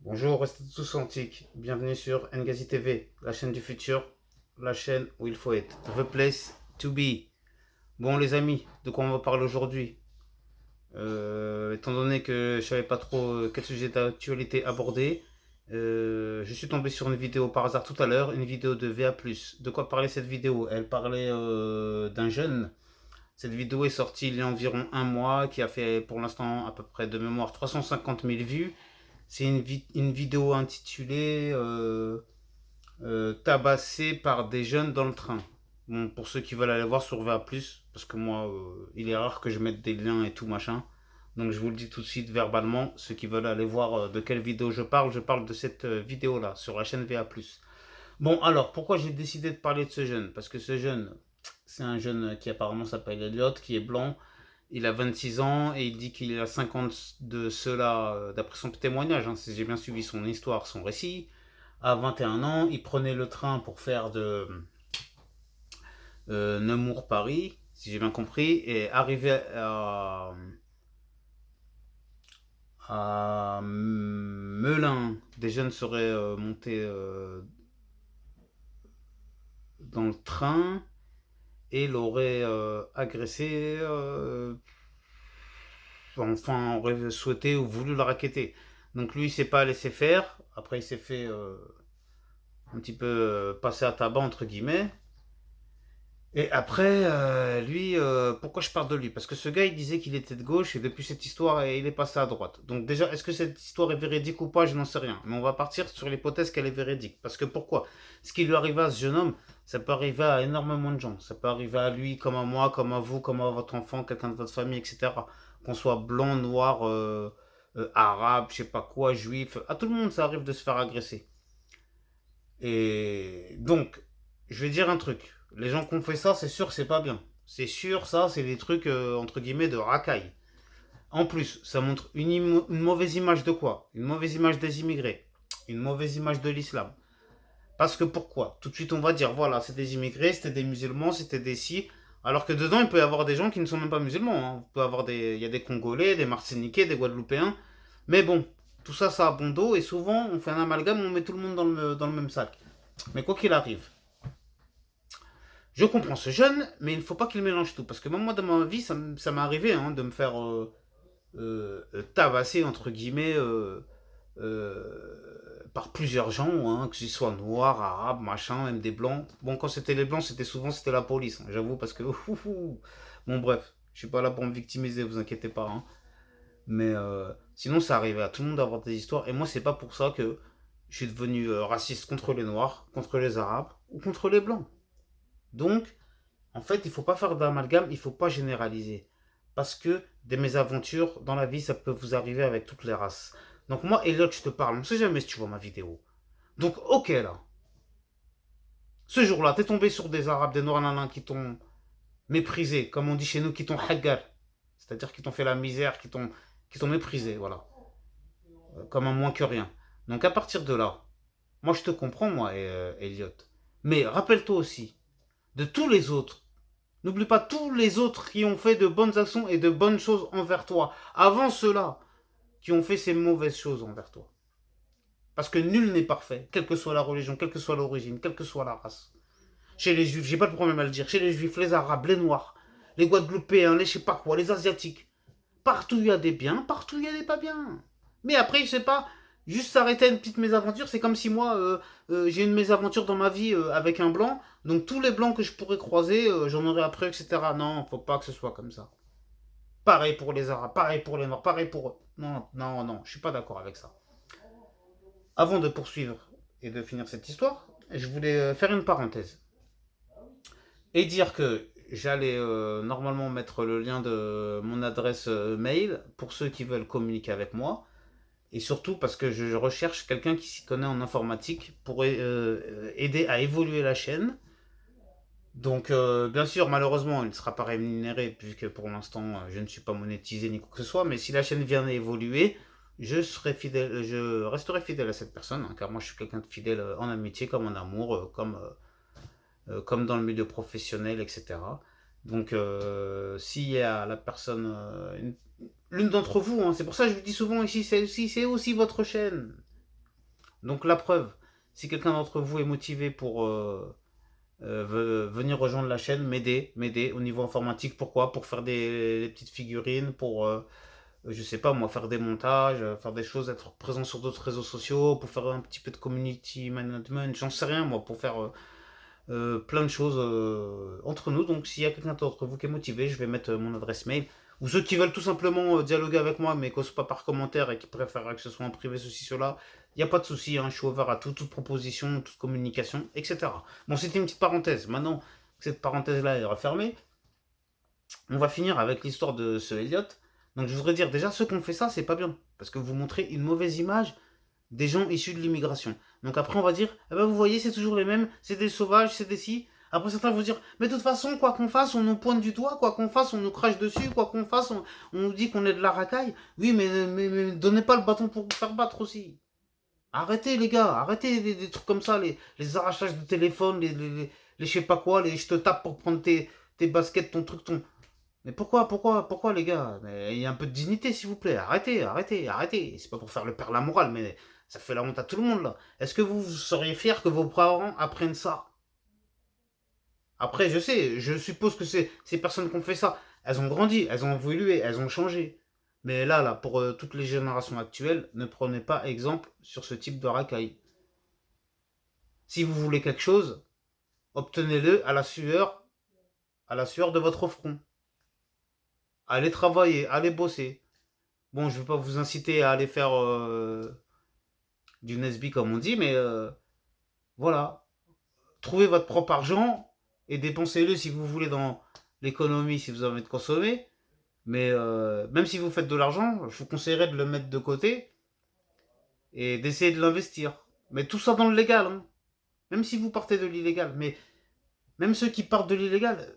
Bonjour, restez tous antiques. Bienvenue sur Ngazi TV, la chaîne du futur, la chaîne où il faut être. The place to be. Bon les amis, de quoi on va parler aujourd'hui? Étant donné que je savais pas trop quel sujet d'actualité aborder, je suis tombé sur une vidéo par hasard tout à l'heure, une vidéo de VA+. De quoi parlait cette vidéo? Elle parlait d'un jeune. Cette vidéo est sortie il y a environ un mois, qui a fait pour l'instant à peu près de mémoire 350 000 vues. C'est une vidéo intitulée Tabassé par des jeunes dans le train. Bon, pour ceux qui veulent aller voir sur VA+, parce que moi, il est rare que je mette des liens et tout machin. Donc je vous le dis tout de suite verbalement, ceux qui veulent aller voir de quelle vidéo je parle de cette vidéo-là, sur la chaîne VA+. Bon, alors, pourquoi j'ai décidé de parler de ce jeune? Parce que ce jeune, c'est un jeune qui apparemment s'appelle Elliot, qui est blanc, il a 26 ans et il dit qu'il a 50 de cela, d'après son témoignage, hein, si j'ai bien suivi son histoire, son récit. À 21 ans, il prenait le train pour faire de Nemours-Paris, si j'ai bien compris, et arrivé à Melun, des jeunes seraient montés dans le train et l'aurait agressé, enfin aurait souhaité ou voulu la raqueter. Donc lui il s'est pas laissé faire, après il s'est fait un petit peu passer à tabac entre guillemets. Et après, lui, pourquoi je parle de lui? Parce que ce gars, il disait qu'il était de gauche et depuis cette histoire, il est passé à droite. Donc déjà, est-ce que cette histoire est véridique ou pas? Je n'en sais rien. Mais on va partir sur l'hypothèse qu'elle est véridique. Parce que pourquoi? Ce qui lui arrive à ce jeune homme, ça peut arriver à énormément de gens. Ça peut arriver à lui, comme à moi, comme à vous, comme à votre enfant, quelqu'un de votre famille, etc. Qu'on soit blanc, noir, arabe, je sais pas quoi, juif. À tout le monde, ça arrive de se faire agresser. Et donc, je vais dire un truc. Les gens qui ont fait ça, c'est sûr que c'est pas bien. C'est sûr, ça, c'est des trucs, entre guillemets, de racaille. En plus, ça montre une mauvaise image de quoi? Une mauvaise image des immigrés. Une mauvaise image de l'islam. Parce que pourquoi? Tout de suite, on va dire, voilà, c'est des immigrés, c'était des musulmans, c'était des si. Alors que dedans, il peut y avoir des gens qui ne sont même pas musulmans, hein. Il y a des Congolais, des Martiniquais, des Guadeloupéens. Mais bon, tout ça, ça a bon dos. Et souvent, on fait un amalgame, on met tout le monde dans le même sac. Mais quoi qu'il arrive, je comprends ce jeune, mais il ne faut pas qu'il mélange tout. Parce que même moi, dans ma vie, ça m'est arrivé hein, de me faire tabasser, entre guillemets, par plusieurs gens, hein, que ce soit noirs, arabes, machin, même des blancs. Bon, quand c'était les blancs, c'était la police, hein, j'avoue, parce que... Bon, bref, je suis pas là pour me victimiser, vous inquiétez pas. Hein. Mais sinon, ça arrive à tout le monde d'avoir des histoires. Et moi, c'est pas pour ça que je suis devenu raciste contre les noirs, contre les arabes ou contre les blancs. Donc, en fait, il ne faut pas faire d'amalgame, il ne faut pas généraliser. Parce que des mésaventures dans la vie, ça peut vous arriver avec toutes les races. Donc moi, Elliot, je te parle, on ne sait jamais si tu vois ma vidéo. Donc, ok là. Ce jour-là, t'es tombé sur des arabes, des noirs nanans qui t'ont méprisé, comme on dit chez nous, qui t'ont hagar. C'est-à-dire qui t'ont fait la misère, qui t'ont méprisé, voilà. Comme un moins que rien. Donc à partir de là, moi je te comprends, moi, Elliot. Mais rappelle-toi aussi de tous les autres. N'oublie pas tous les autres qui ont fait de bonnes actions et de bonnes choses envers toi. Avant ceux-là, qui ont fait ces mauvaises choses envers toi. Parce que nul n'est parfait, quelle que soit la religion, quelle que soit l'origine, quelle que soit la race. Chez les juifs, j'ai pas de problème à le dire, chez les juifs, les arabes, les noirs, les guadeloupéens, les je sais pas quoi, les asiatiques. Partout il y a des biens, partout il y a des pas biens. Mais après, je sais pas, juste s'arrêter à une petite mésaventure, c'est comme si moi, j'ai une mésaventure dans ma vie avec un blanc, donc tous les blancs que je pourrais croiser, j'en aurais appris, etc. Non, faut pas que ce soit comme ça. Pareil pour les arabes, pareil pour les noirs, pareil pour eux. Non, non, non, je suis pas d'accord avec ça. Avant de poursuivre et de finir cette histoire, je voulais faire une parenthèse et dire que j'allais normalement mettre le lien de mon adresse mail pour ceux qui veulent communiquer avec moi. Et surtout parce que je recherche quelqu'un qui s'y connaît en informatique pour aider à évoluer la chaîne. Donc, bien sûr, malheureusement, il ne sera pas rémunéré puisque pour l'instant, je ne suis pas monétisé ni quoi que ce soit. Mais si la chaîne vient à évoluer, je resterai fidèle à cette personne, hein, car moi, je suis quelqu'un de fidèle en amitié, comme en amour, comme dans le milieu professionnel, etc. Donc, s'il y a la personne, l'une d'entre vous, hein, c'est pour ça que je vous dis souvent ici, c'est aussi votre chaîne. Donc la preuve, si quelqu'un d'entre vous est motivé pour venir rejoindre la chaîne, m'aider au niveau informatique, pourquoi? Pour faire des petites figurines, pour, je sais pas moi, faire des montages, faire des choses, être présent sur d'autres réseaux sociaux, pour faire un petit peu de community management, j'en sais rien moi, pour faire plein de choses entre nous. Donc s'il y a quelqu'un d'entre vous qui est motivé, je vais mettre mon adresse mail. Ou ceux qui veulent tout simplement dialoguer avec moi, mais causent pas par commentaire et qui préfèrent que ce soit en privé, ceci, cela, il n'y a pas de souci, hein, je suis ouvert à tout, toute proposition, toute communication, etc. Bon, c'était une petite parenthèse. Maintenant que cette parenthèse-là est refermée, on va finir avec l'histoire de ce Elliot. Donc je voudrais dire, déjà, ceux qui ont fait ça, c'est pas bien. Parce que vous montrez une mauvaise image des gens issus de l'immigration. Donc après, on va dire, eh ben, vous voyez, c'est toujours les mêmes, c'est des sauvages, c'est des si. Après, certains vont dire, mais de toute façon, quoi qu'on fasse, on nous pointe du doigt, quoi qu'on fasse, on nous crache dessus, quoi qu'on fasse, on nous dit qu'on est de la racaille. Oui, mais donnez pas le bâton pour vous faire battre aussi. Arrêtez, les gars, arrêtez des trucs comme ça, les arrachages de téléphone, les je sais pas quoi, les je te tape pour prendre tes baskets, ton truc, ton. Mais pourquoi, les gars? Mais il y a un peu de dignité, s'il vous plaît. Arrêtez. C'est pas pour faire le père la morale, mais ça fait la honte à tout le monde, là. Est-ce que vous seriez fiers que vos parents apprennent ça? Après, je sais, je suppose que ces personnes qui ont fait ça, elles ont grandi, elles ont évolué, elles ont changé. Mais là, pour toutes les générations actuelles, ne prenez pas exemple sur ce type de racaille. Si vous voulez quelque chose, obtenez-le à la sueur de votre front. Allez travailler, allez bosser. Bon, je ne vais pas vous inciter à aller faire du Nesby comme on dit, mais voilà. Trouvez votre propre argent et dépensez-le si vous voulez dans l'économie, si vous avez envie de consommer. Mais même si vous faites de l'argent, je vous conseillerais de le mettre de côté et d'essayer de l'investir. Mais tout ça dans le légal, hein. Même si vous partez de l'illégal. Mais même ceux qui partent de l'illégal,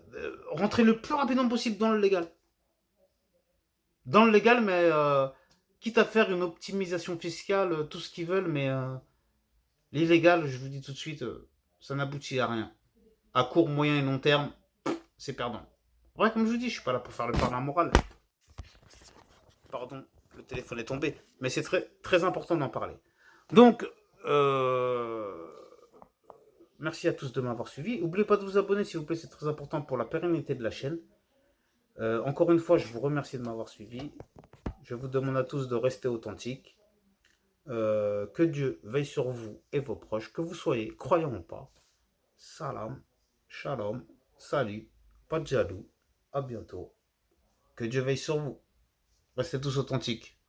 rentrez le plus rapidement possible dans le légal. Dans le légal, mais quitte à faire une optimisation fiscale, tout ce qu'ils veulent, mais l'illégal, je vous dis tout de suite, ça n'aboutit à rien. À court, moyen et long terme, c'est perdant. Ouais, comme je vous dis, je suis pas là pour faire le parler moral. Pardon, le téléphone est tombé. Mais c'est très, très important d'en parler. Donc, merci à tous de m'avoir suivi. N'oubliez pas de vous abonner, s'il vous plaît, c'est très important pour la pérennité de la chaîne. Encore une fois, je vous remercie de m'avoir suivi. Je vous demande à tous de rester authentiques. Que Dieu veille sur vous et vos proches, que vous soyez croyants ou pas. Salam, shalom, salut, pas de jaloux, à bientôt. Que Dieu veille sur vous. Restez tous authentiques.